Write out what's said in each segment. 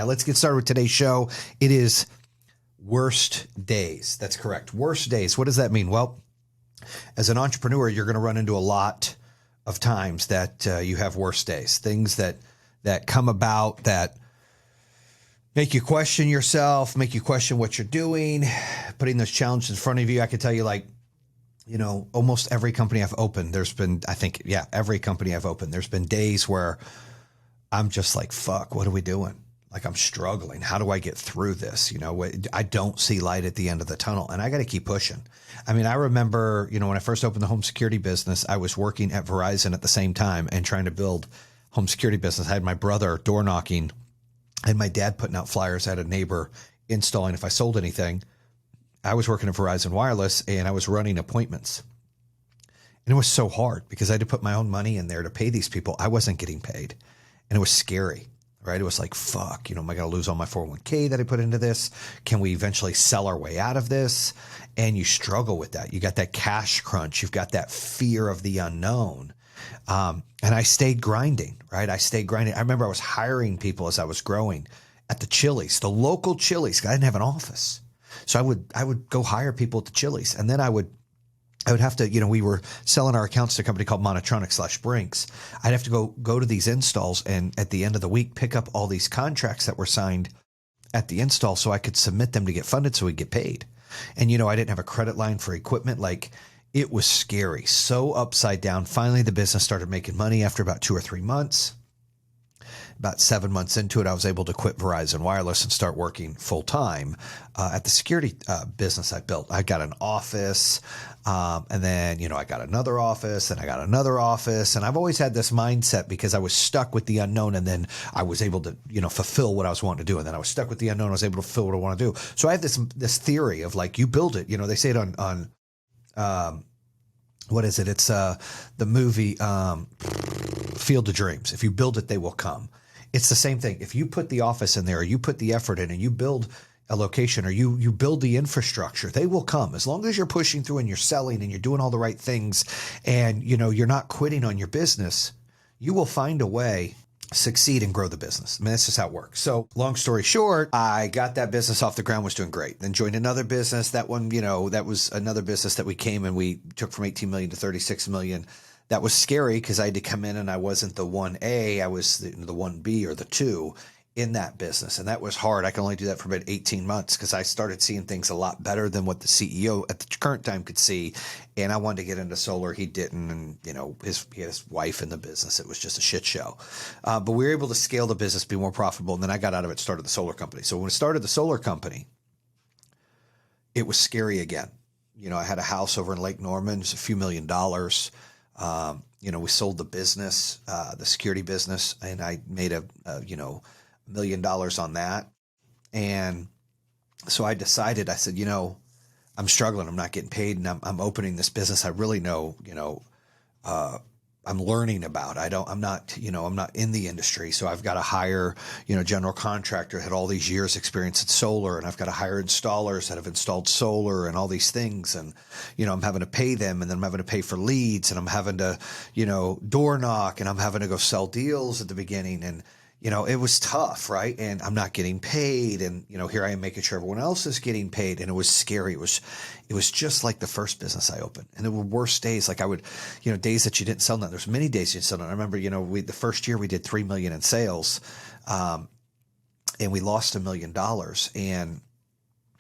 Now let's get started with today's show. It is worst days. That's correct. Worst days. What does that mean? Well, as an entrepreneur, you're going to run into a lot of times that you have worst days, things that come about that make you question yourself, make you question what you're doing, putting those challenges in front of you. I could tell you, like, you know, almost every company I've opened, there's been, every company I've opened, there's been days where I'm just like, fuck, what are we doing? Like, I'm struggling. How do I get through this? You know, I don't see light at the end of the tunnel, and I got to keep pushing. I mean, I remember, you know, when I first opened the home security business, I was working at Verizon at the same time and trying to build home security business. I had my brother door knocking and my dad putting out flyers. I had a neighbor installing if I sold anything. I was working at Verizon Wireless and I was running appointments. And it was so hard because I had to put my own money in there to pay these people. I wasn't getting paid. And it was scary, right? It was like, fuck, you know, am I going to lose all my 401k that I put into this? Can we eventually sell our way out of this? And you struggle with that. You got that cash crunch. You've got that fear of the unknown. And I stayed grinding, right? I stayed grinding. I remember I was hiring people as I was growing at the Chili's, the local Chili's. I didn't have an office. So I would go hire people at the Chili's, and then I would have to, you know, we were selling our accounts to a company called Monotronic/Brinks. I'd have to go to these installs and at the end of the week, pick up all these contracts that were signed at the install so I could submit them to get funded so we'd get paid. And, you know, I didn't have a credit line for equipment. Like, it was scary, so upside down. Finally, the business started making money after about 2 or 3 months. About 7 months into it, I was able to quit Verizon Wireless and start working full time at the security business I built. I got an office, and then, you know, I got another office, and I got another office. And I've always had this mindset because I was stuck with the unknown, and then I was able to, you know, fulfill what I was wanting to do. And then I was stuck with the unknown. I was able to fulfill what I want to do. So I have this theory of, like, you build it. You know, they say it on what is it? It's the movie Field of Dreams. If you build it, they will come. It's the same thing. If you put the office in there, or you put the effort in, and you build a location, or you build the infrastructure, they will come. As long as you're pushing through and you're selling and you're doing all the right things, and, you know, you're not quitting on your business, you will find a way to succeed and grow the business. I mean, that's just how it works. So long story short, I got that business off the ground, was doing great. Then joined another business. That one, you know, that was another business that we came and we took from 18 million to 36 million. That was scary because I had to come in and I wasn't the 1A, I was the 1B or the 2 in that business. And that was hard. I can only do that for about 18 months because I started seeing things a lot better than what the CEO at the current time could see. And I wanted to get into solar. He didn't. And, you know, he had his wife in the business. It was just a shit show. But we were able to scale the business, be more profitable. And then I got out of it, started the solar company. So when I started the solar company, it was scary again. You know, I had a house over in Lake Norman. It was a few $1,000,000. You know, we sold the business, the security business, and I made $1 million on that. And so I decided, I said, you know, I'm struggling. I'm not getting paid, and I'm opening this business. I really know, you know, I'm learning about. I'm not in the industry. So I've got to hire, you know, general contractor, had all these years experience in solar, and I've got to hire installers that have installed solar and all these things. And, you know, I'm having to pay them, and then I'm having to pay for leads, and I'm having to, you know, door knock, and I'm having to go sell deals at the beginning. And, you know, it was tough, right? And I'm not getting paid. And, you know, here I am making sure everyone else is getting paid. And it was scary. It was just like the first business I opened. And there were worse days. Like I would, you know, days that you didn't sell nothing. There's many days you didn't sell nothing. I remember, you know, the first year we did 3 million in sales, and we lost $1 million. And,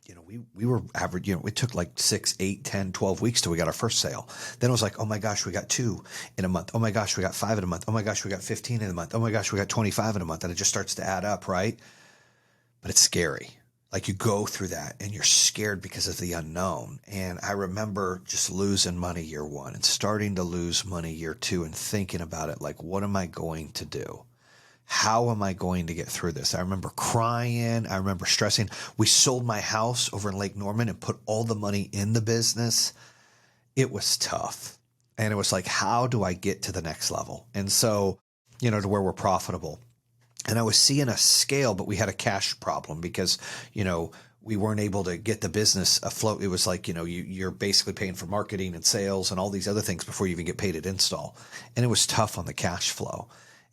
you know, we were average, you know, it took like 6, 8, 10, 12 weeks till we got our first sale. Then it was like, oh my gosh, we got 2 in a month. Oh my gosh, we got 5 in a month. Oh my gosh, we got 15 in a month. Oh my gosh, we got 25 in a month. And it just starts to add up, right? But it's scary. Like you go through that and you're scared because of the unknown. And I remember just losing money year 1 and starting to lose money year 2 and thinking about it. Like, what am I going to do? How am I going to get through this? I remember crying. I remember stressing. We sold my house over in Lake Norman and put all the money in the business. It was tough. And it was like, how do I get to the next level? And so, you know, to where we're profitable. And I was seeing a scale, but we had a cash problem because, you know, we weren't able to get the business afloat. It was like, you know, you're basically paying for marketing and sales and all these other things before you even get paid at install. And it was tough on the cash flow.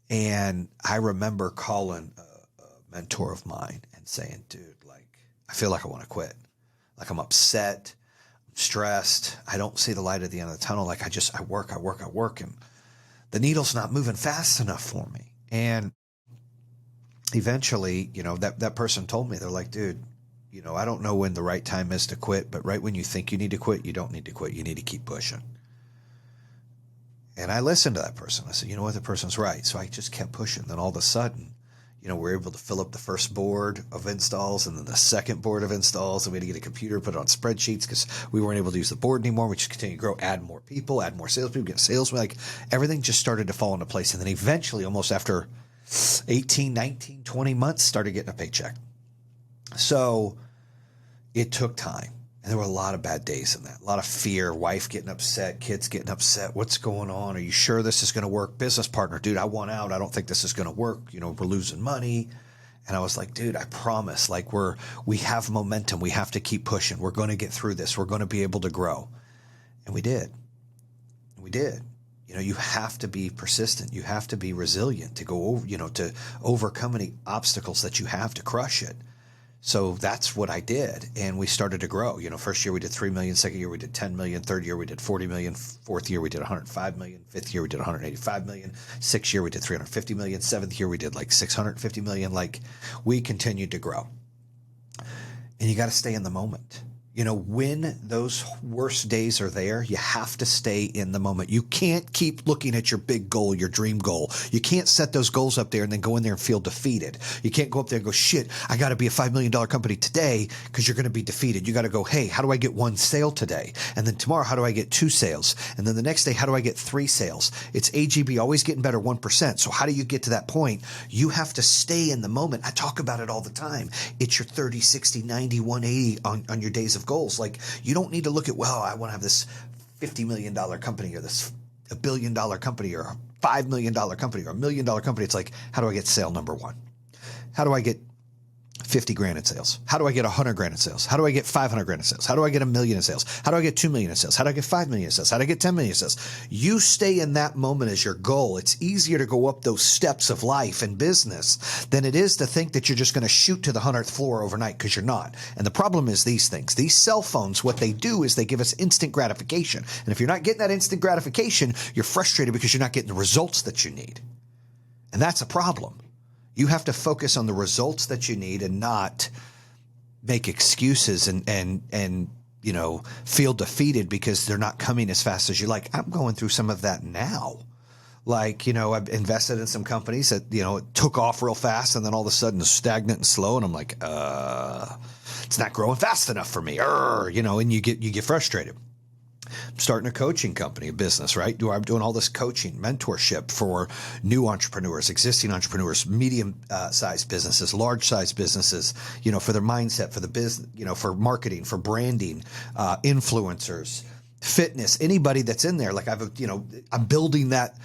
And I remember calling a mentor of mine and saying, dude, like, I feel like I want to quit. Like I'm upset, I'm stressed. I don't see the light at the end of the tunnel. Like I work. And the needle's not moving fast enough for me. And eventually, that person told me, they're like, dude, I don't know when the right time is to quit, but right when you think you need to quit, you don't need to quit. You need to keep pushing. And I listened to that person. I said, you know what? The person's right. So I just kept pushing. Then all of a sudden, we're able to fill up the first board of installs and then the second board of installs. And we had to get a computer, put it on spreadsheets because we weren't able to use the board anymore. We just continued to grow, add more people, add more salespeople, get sales. Like everything just started to fall into place. And then eventually, almost after 18, 19, 20 months, started getting a paycheck. So it took time. And there were a lot of bad days in that. A lot of fear, wife getting upset, kids getting upset. What's going on? Are you sure this is going to work? Business partner, dude, I want out. I don't think this is going to work. We're losing money. And I was like, dude, I promise. Like we have momentum. We have to keep pushing. We're going to get through this. We're going to be able to grow. And we did. We did. You have to be persistent. You have to be resilient to go over, to overcome any obstacles that you have to crush it. So that's what I did. And we started to grow. First year we did 3 million. Second year we did 10 million. Third year we did 40 million. Fourth year we did 105 million. Fifth year we did 185 million. Sixth year we did 350 million. Seventh year we did like 650 million. Like we continued to grow. And you got to stay in the moment. When those worst days are there, you have to stay in the moment. You can't keep looking at your big goal, your dream goal. You can't set those goals up there and then go in there and feel defeated. You can't go up there and go, shit, I got to be a $5 million company today, because you're going to be defeated. You got to go, hey, how do I get 1 sale today? And then tomorrow, how do I get 2 sales? And then the next day, how do I get 3 sales? It's AGB, always getting better 1%. So how do you get to that point? You have to stay in the moment. I talk about it all the time. It's your 30, 60, 90, 180 on your days of goals. Like you don't need to look at, well, I want to have this $50 million company or this $1 billion company or a $5 million company or $1 million company. It's like, how do I get sale number 1? How do I get 50 grand in sales? How do I get 100 grand in sales? How do I get 500 grand in sales? How do I get 1 million in sales? How do I get 2 million in sales? How do I get 5 million in sales? How do I get 10 million in sales? You stay in that moment as your goal. It's easier to go up those steps of life and business than it is to think that you're just going to shoot to the 100th floor overnight, because you're not. And the problem is these things, these cell phones, what they do is they give us instant gratification. And if you're not getting that instant gratification, you're frustrated because you're not getting the results that you need. And that's a problem. You have to focus on the results that you need and not make excuses and feel defeated because they're not coming as fast as you like. I'm going through some of that now. Like, I've invested in some companies that, it took off real fast and then all of a sudden it's stagnant and slow. And I'm like, it's not growing fast enough for me. And you get frustrated. I'm starting a coaching company, a business, right? I'm doing all this coaching, mentorship for new entrepreneurs, existing entrepreneurs, medium-sized businesses, large-sized businesses, for their mindset, for the business, for marketing, for branding, influencers, fitness, anybody that's in there. Like I'm building that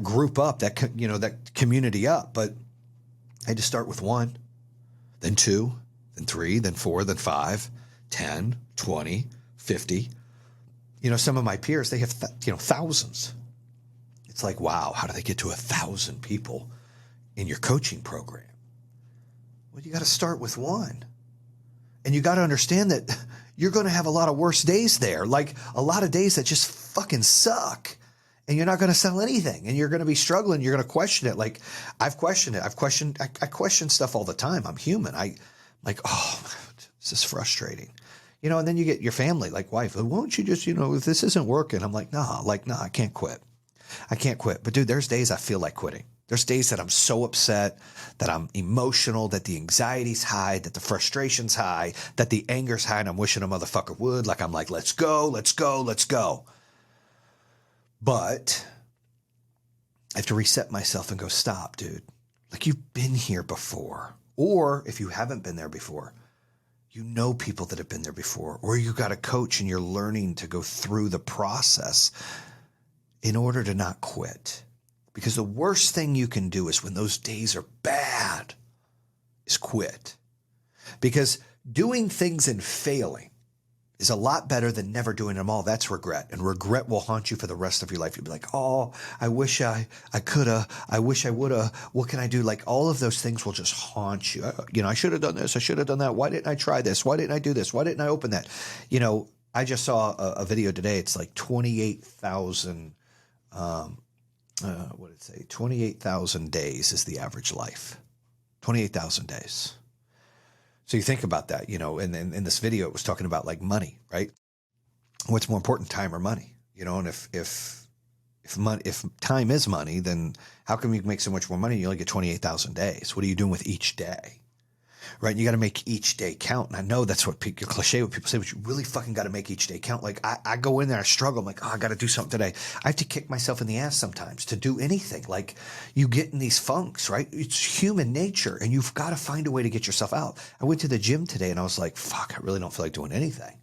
group up, that community up. But I had to start with 1, then 2, then 3, then 4, then 5, 10, 20, 50. Some of my peers, they have, thousands. It's like, wow, how do they get to 1,000 people in your coaching program? Well, you got to start with 1. And you got to understand that you're going to have a lot of worse days there, like a lot of days that just fucking suck. And you're not going to sell anything and you're going to be struggling. You're going to question it. Like I've questioned it. I question stuff all the time. I'm human. This is frustrating. And then you get your family, like wife, won't you just, if this isn't working, I'm like, nah, I can't quit. I can't quit. But dude, there's days I feel like quitting. There's days that I'm so upset, that I'm emotional, that the anxiety's high, that the frustration's high, that the anger's high, and I'm wishing a motherfucker would. Like, I'm like, let's go, let's go, let's go. But I have to reset myself and go, stop, dude. Like, you've been here before. Or if you haven't been there before, you know people that have been there before, or you got a coach and you're learning to go through the process in order to not quit. Because the worst thing you can do is when those days are bad is quit. Because doing things and failing is a lot better than never doing them all. That's regret. And regret will haunt you for the rest of your life. You'll be like, oh, I wish I coulda, I wish I woulda. What can I do? Like all of those things will just haunt you. I should have done this. I should have done that. Why didn't I try this? Why didn't I do this? Why didn't I open that? I just saw a video today. It's like 28,000, what did it say? 28,000 days is the average life. 28,000 days. So you think about that, and in this video, it was talking about like money, right? What's more important, time or money? And if time is money, then how come you can make so much more money and you only get 28,000 days? What are you doing with each day? Right? You got to make each day count. And I know that's what cliche what people say, but you really fucking got to make each day count. Like I go in there, I struggle. I'm like, I got to do something today. I have to kick myself in the ass sometimes to do anything. Like you get in these funks, right? It's human nature and you've got to find a way to get yourself out. I went to the gym today and I was like, fuck, I really don't feel like doing anything.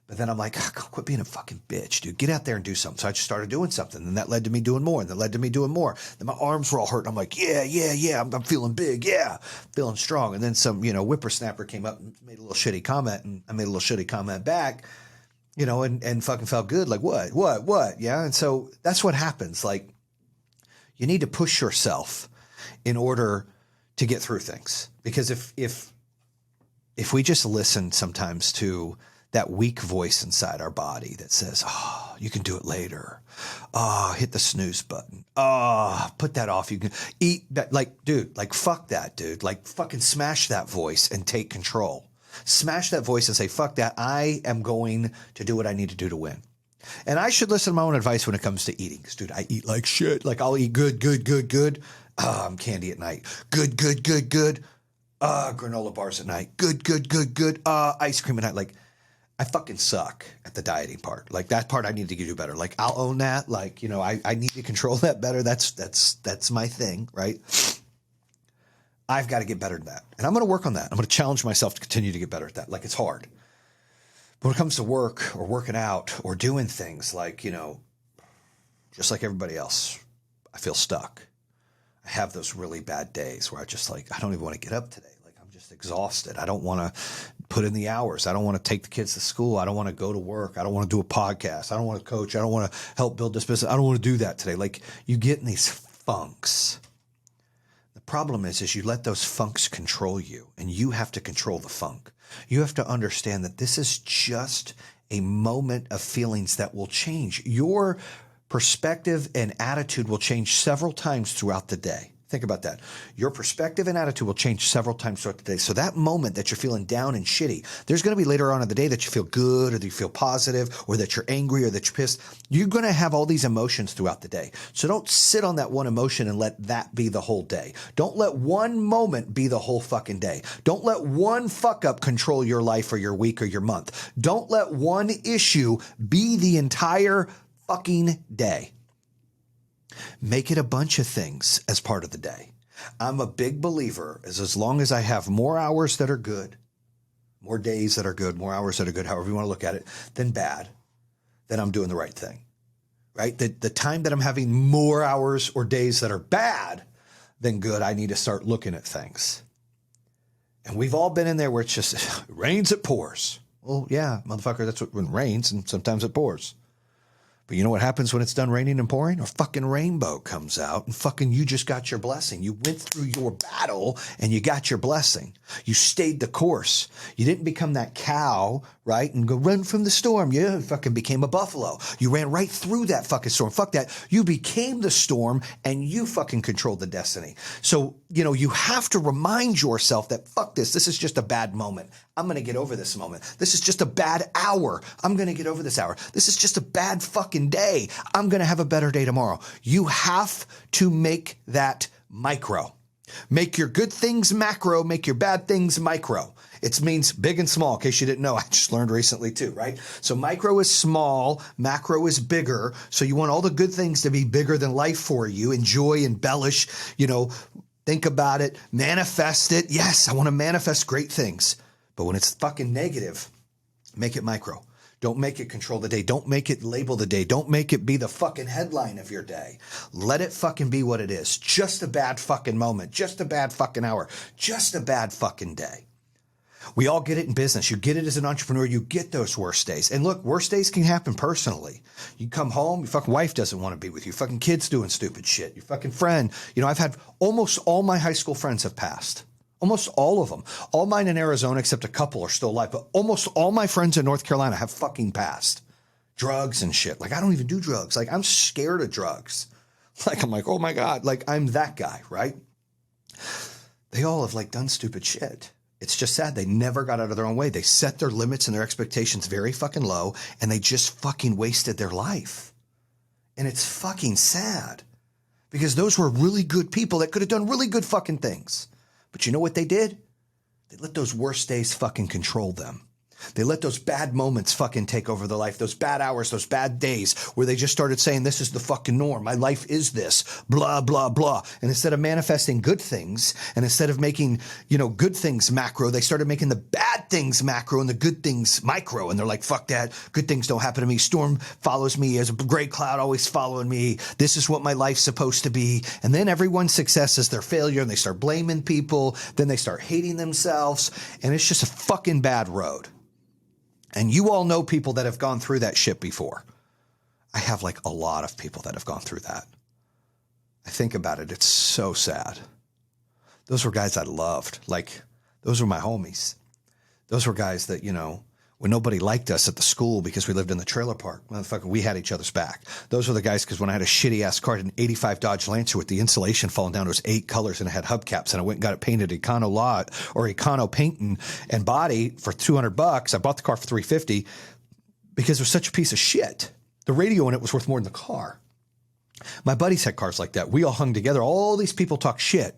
But then I'm like, quit being a fucking bitch, dude. Get out there and do something. So I just started doing something. And that led to me doing more. And that led to me doing more. Then my arms were all hurt. I'm like, yeah. I'm feeling big. Yeah. Feeling strong. And then some, whippersnapper came up and made a little shitty comment. And I made a little shitty comment back, and fucking felt good. Like, what? Yeah. And so that's what happens. Like, you need to push yourself in order to get through things. Because if we just listen sometimes to that weak voice inside our body that says, oh, you can do it later. Oh, hit the snooze button. Oh, put that off. You can eat that. Like, dude, like, fuck that, dude. Like, fucking smash that voice and take control. Smash that voice and say, fuck that. I am going to do what I need to do to win. And I should listen to my own advice when it comes to eating. Because, dude, I eat like shit. Like, I'll eat good. I'm candy at night. Good. Granola bars at night. Good. Ice cream at night. Like, I fucking suck at the dieting part. Like that part I need to do better. Like I'll own that. Like, I need to control that better. That's my thing, right? I've got to get better at that. And I'm going to work on that. I'm going to challenge myself to continue to get better at that. Like it's hard. But when it comes to work or working out or doing things like, just like everybody else, I feel stuck. I have those really bad days where I don't even want to get up today. Like I'm just exhausted. I don't want to put in the hours. I don't want to take the kids to school. I don't want to go to work. I don't want to do a podcast. I don't want to coach. I don't want to help build this business. I don't want to do that today. Like you get in these funks. The problem is you let those funks control you and you have to control the funk. You have to understand that this is just a moment of feelings that will change. Your perspective and attitude will change several times throughout the day. Think about that. Your perspective and attitude will change several times throughout the day. So that moment that you're feeling down and shitty, there's going to be later on in the day that you feel good or that you feel positive or that you're angry or that you're pissed. You're going to have all these emotions throughout the day. So don't sit on that one emotion and let that be the whole day. Don't let one moment be the whole fucking day. Don't let one fuck up control your life or your week or your month. Don't let one issue be the entire fucking day. Make it a bunch of things as part of the day. I'm a big believer as long as I have more hours that are good, more days that are good, more hours that are good, however you want to look at it, than bad, then I'm doing the right thing, right? The time that I'm having more hours or days that are bad than good, I need to start looking at things. And we've all been in there where it's just, it rains, it pours. Well, yeah, motherfucker, that's when it rains and sometimes it pours. But you know what happens when it's done raining and pouring? A fucking rainbow comes out and fucking you just got your blessing. You went through your battle and you got your blessing. You stayed the course. You didn't become that cow, right? And go run from the storm. You fucking became a buffalo. You ran right through that fucking storm. Fuck that. You became the storm and you fucking controlled the destiny. So, you have to remind yourself that fuck this. This is just a bad moment. I'm going to get over this moment. This is just a bad hour. I'm going to get over this hour. This is just a bad fucking day. I'm going to have a better day tomorrow. You have to make that micro. Make your good things macro, make your bad things micro. It means big and small, in case you didn't know. I just learned recently too, right? So micro is small, macro is bigger. So you want all the good things to be bigger than life for you. Enjoy, embellish, think about it, manifest it. Yes, I want to manifest great things. But when it's fucking negative, make it micro. Don't make it control the day. Don't make it label the day. Don't make it be the fucking headline of your day. Let it fucking be what it is. Just a bad fucking moment. Just a bad fucking hour. Just a bad fucking day. We all get it in business. You get it as an entrepreneur. You get those worst days. And look, worst days can happen personally. You come home, your fucking wife doesn't want to be with you. Fucking kids doing stupid shit. Your fucking friend. I've had almost all my high school friends have passed. Almost all of them. All mine in Arizona, except a couple, are still alive. But almost all my friends in North Carolina have fucking passed. Drugs and shit. Like, I don't even do drugs. Like, I'm scared of drugs. Like, I'm like, oh my God. Like, I'm that guy, right? They all have like done stupid shit. It's just sad. They never got out of their own way. They set their limits and their expectations very fucking low, and they just fucking wasted their life. And it's fucking sad because those were really good people that could have done really good fucking things. But you know what they did? They let those worst days fucking control them. They let those bad moments fucking take over their life, those bad hours, those bad days where they just started saying, this is the fucking norm. My life is this, blah, blah, blah. And instead of manifesting good things and instead of making, good things macro, they started making the bad things macro and the good things micro. And they're like, fuck that. Good things don't happen to me. Storm follows me as a gray cloud always following me. This is what my life's supposed to be. And then everyone's success is their failure and they start blaming people. Then they start hating themselves. And it's just a fucking bad road. And you all know people that have gone through that shit before. I have like a lot of people that have gone through that. I think about it. It's so sad. Those were guys I loved. Like, those were my homies. Those were guys that, when nobody liked us at the school because we lived in the trailer park, motherfucker, we had each other's back. Those were the guys because when I had a shitty ass car, an 85 Dodge Lancer with the insulation falling down, it was 8 colors and it had hubcaps, and I went and got it painted Econo painting and body for $200. I bought the car for $350 because it was such a piece of shit. The radio in it was worth more than the car. My buddies had cars like that. We all hung together. All these people talk shit.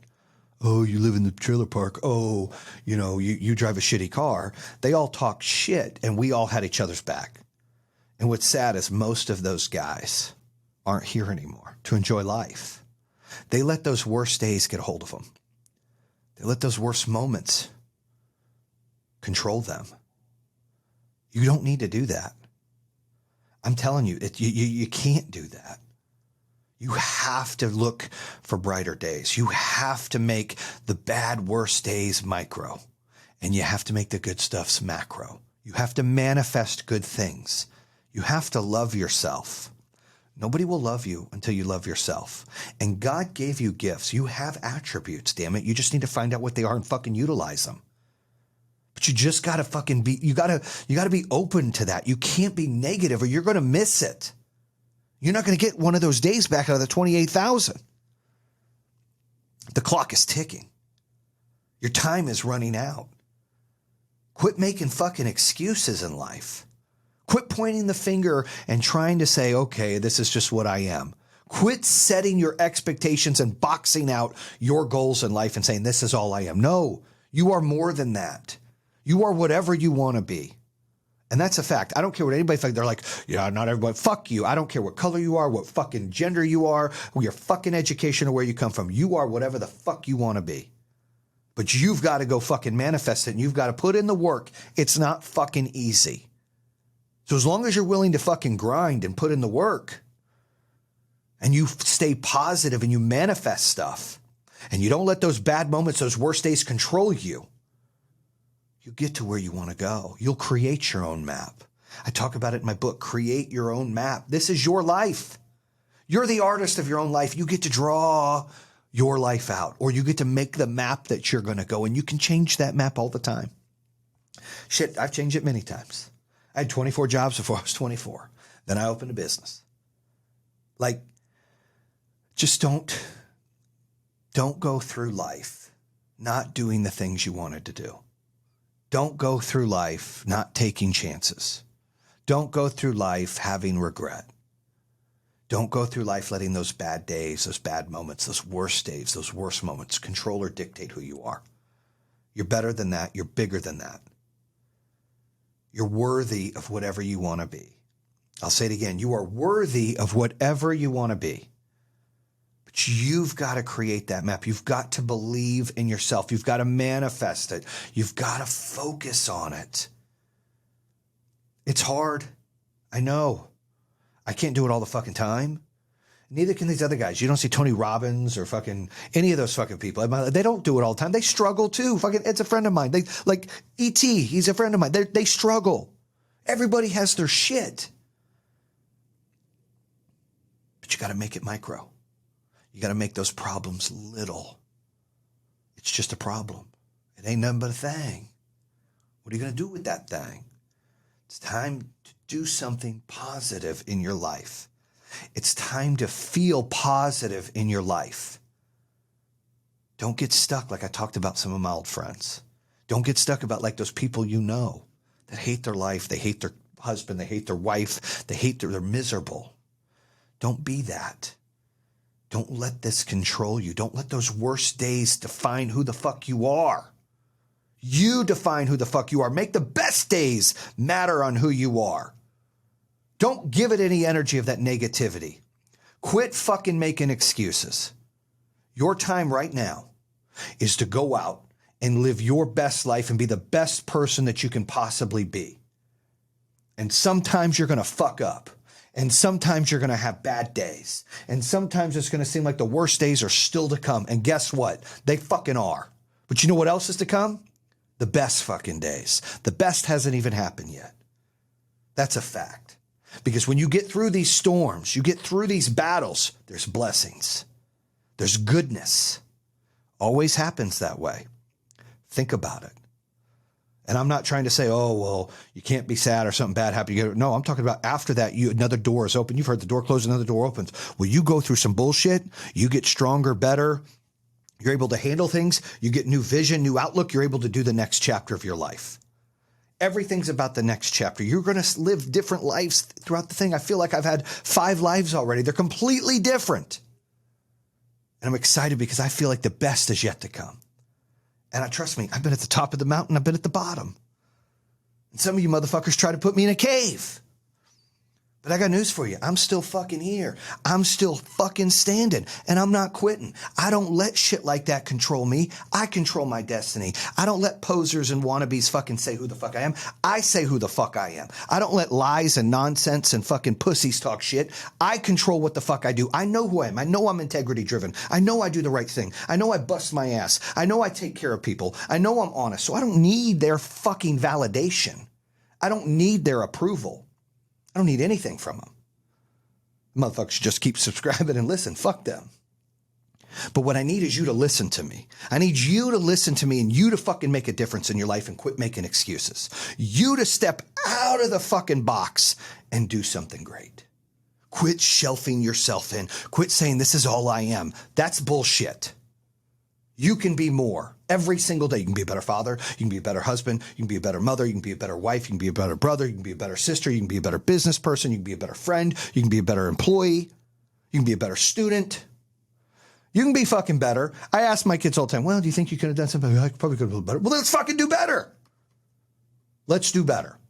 Oh, you live in the trailer park. Oh, you drive a shitty car. They all talk shit, and we all had each other's back. And what's sad is most of those guys aren't here anymore to enjoy life. They let those worst days get a hold of them. They let those worst moments control them. You don't need to do that. I'm telling you, you can't do that. You have to look for brighter days. You have to make the bad, worst days micro, and you have to make the good stuffs macro. You have to manifest good things. You have to love yourself. Nobody will love you until you love yourself. And God gave you gifts. You have attributes, damn it. You just need to find out what they are and fucking utilize them. But you just got to fucking you got to be open to that. You can't be negative or you're going to miss it. You're not going to get one of those days back out of the 28,000. The clock is ticking. Your time is running out. Quit making fucking excuses in life. Quit pointing the finger and trying to say, okay, this is just what I am. Quit setting your expectations and boxing out your goals in life and saying, this is all I am. No, you are more than that. You are whatever you want to be. And that's a fact. I don't care what anybody thinks. They're like, yeah, not everybody. Fuck you. I don't care what color you are, what fucking gender you are, your fucking education or where you come from. You are whatever the fuck you want to be. But you've got to go fucking manifest it and you've got to put in the work. It's not fucking easy. So as long as you're willing to fucking grind and put in the work and you stay positive and you manifest stuff and you don't let those bad moments, those worst days control you, you get to where you want to go. You'll create your own map. I talk about it in my book, Create Your Own Map. This is your life. You're the artist of your own life. You get to draw your life out, or you get to make the map that you're going to go, and you can change that map all the time. Shit, I've changed it many times. I had 24 jobs before I was 24. Then I opened a business. Like, just don't go through life not doing the things you wanted to do. Don't go through life not taking chances. Don't go through life having regret. Don't go through life letting those bad days, those bad moments, those worst days, those worst moments control or dictate who you are. You're better than that. You're bigger than that. You're worthy of whatever you want to be. I'll say it again. You are worthy of whatever you want to be. But you've got to create that map. You've got to believe in yourself. You've got to manifest it. You've got to focus on it. It's hard. I know. I can't do it all the fucking time. Neither can these other guys. You don't see Tony Robbins or fucking any of those fucking people. They don't do it all the time. They struggle too. Fucking Ed's a friend of mine. They like E.T. He's a friend of mine. They struggle. Everybody has their shit. But you got to make it micro. You got to make those problems little. It's just a problem. It ain't nothing but a thing. What are you going to do with that thing? It's time to do something positive in your life. It's time to feel positive in your life. Don't get stuck like I talked about some of my old friends. Don't get stuck about like those people you know that hate their life. They hate their husband. They hate their wife. They're miserable. Don't be that. Don't let this control you. Don't let those worst days define who the fuck you are. You define who the fuck you are. Make the best days matter on who you are. Don't give it any energy of that negativity. Quit fucking making excuses. Your time right now is to go out and live your best life and be the best person that you can possibly be. And sometimes you're going to fuck up. And sometimes you're going to have bad days. And sometimes it's going to seem like the worst days are still to come. And guess what? They fucking are. But you know what else is to come? The best fucking days. The best hasn't even happened yet. That's a fact. Because when you get through these storms, you get through these battles, there's blessings. There's goodness. Always happens that way. Think about it. And I'm not trying to say, oh, well, you can't be sad or something bad happened. No, I'm talking about after that, another door is open. You've heard the door close, another door opens. Well, you go through some bullshit. You get stronger, better. You're able to handle things. You get new vision, new outlook. You're able to do the next chapter of your life. Everything's about the next chapter. You're going to live different lives throughout the thing. I feel like I've had 5 lives already. They're completely different. And I'm excited because I feel like the best is yet to come. And trust me, I've been at the top of the mountain. I've been at the bottom. And some of you motherfuckers try to put me in a cave. But I got news for you. I'm still fucking here. I'm still fucking standing, and I'm not quitting. I don't let shit like that control me. I control my destiny. I don't let posers and wannabes fucking say who the fuck I am. I say who the fuck I am. I don't let lies and nonsense and fucking pussies talk shit. I control what the fuck I do. I know who I am. I know I'm integrity driven. I know I do the right thing. I know I bust my ass. I know I take care of people. I know I'm honest. So I don't need their fucking validation. I don't need their approval. I don't need anything from them. Motherfuckers should just keep subscribing and listen. Fuck them. But what I need is you to listen to me. I need you to listen to me and you to fucking make a difference in your life and quit making excuses. You to step out of the fucking box and do something great. Quit shelving yourself in. Quit saying this is all I am. That's bullshit. You can be more every single day. You can be a better father. You can be a better husband. You can be a better mother. You can be a better wife. You can be a better brother. You can be a better sister. You can be a better business person. You can be a better friend. You can be a better employee. You can be a better student. You can be fucking better. I ask my kids all the time, well, do you think you could have done something? I probably could have done better. Well, let's fucking do better. Let's do better.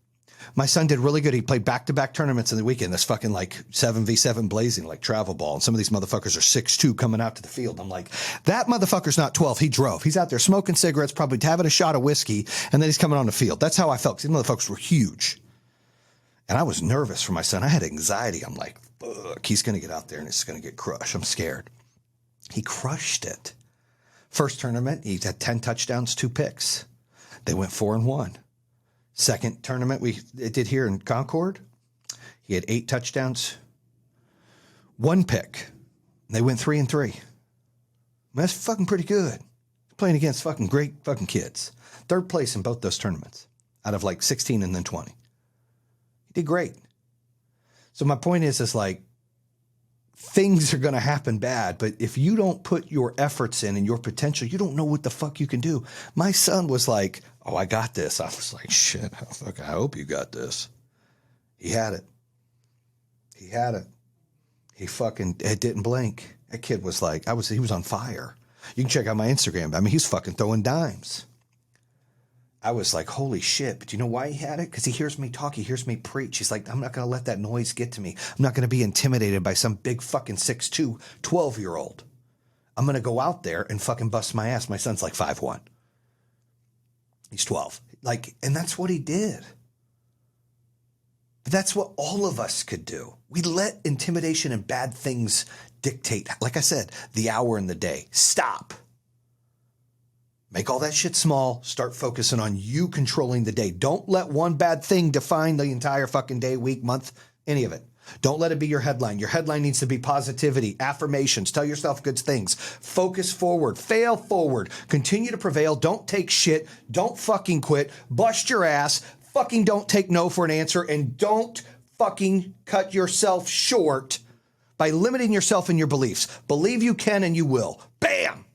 My son did really good. He played back-to-back tournaments in the weekend. That's fucking like 7v7 blazing, like travel ball. And some of these motherfuckers are 6'2" coming out to the field. I'm like, that motherfucker's not 12. He drove. He's out there smoking cigarettes, probably having a shot of whiskey, and then he's coming on the field. That's how I felt. These motherfuckers were huge. And I was nervous for my son. I had anxiety. I'm like, fuck, he's going to get out there and it's going to get crushed. I'm scared. He crushed it. First tournament, he had 10 touchdowns, 2 picks. They went 4-1. Second tournament we did here in Concord, he had 8 touchdowns, 1 pick. They went 3-3. That's fucking pretty good. Playing against fucking great fucking kids. 3rd place in both those tournaments out of like 16 and then 20. He did great. So my point is like, things are going to happen bad, but if you don't put your efforts in and your potential, you don't know what the fuck you can do. My son was like, oh, I got this. I was like, shit, I hope you got this. He had it. He had it. He fucking it didn't blink. That kid was like, he was on fire. You can check out my Instagram. I mean, he's fucking throwing dimes. I was like, holy shit. But you know why he had it? Because he hears me talk. He hears me preach. He's like, I'm not going to let that noise get to me. I'm not going to be intimidated by some big fucking 6'2", 12-year-old. I'm going to go out there and fucking bust my ass. My son's like 5'1". He's 12. Like, and that's what he did. But that's what all of us could do. We let intimidation and bad things dictate, like I said, the hour and the day. Stop. Make all that shit small. Start focusing on you controlling the day. Don't let one bad thing define the entire fucking day, week, month, any of it. Don't let it be your headline. Your headline needs to be positivity, affirmations. Tell yourself good things. Focus forward. Fail forward. Continue to prevail. Don't take shit. Don't fucking quit. Bust your ass. Fucking don't take no for an answer. And don't fucking cut yourself short by limiting yourself in your beliefs. Believe you can and you will. Bam!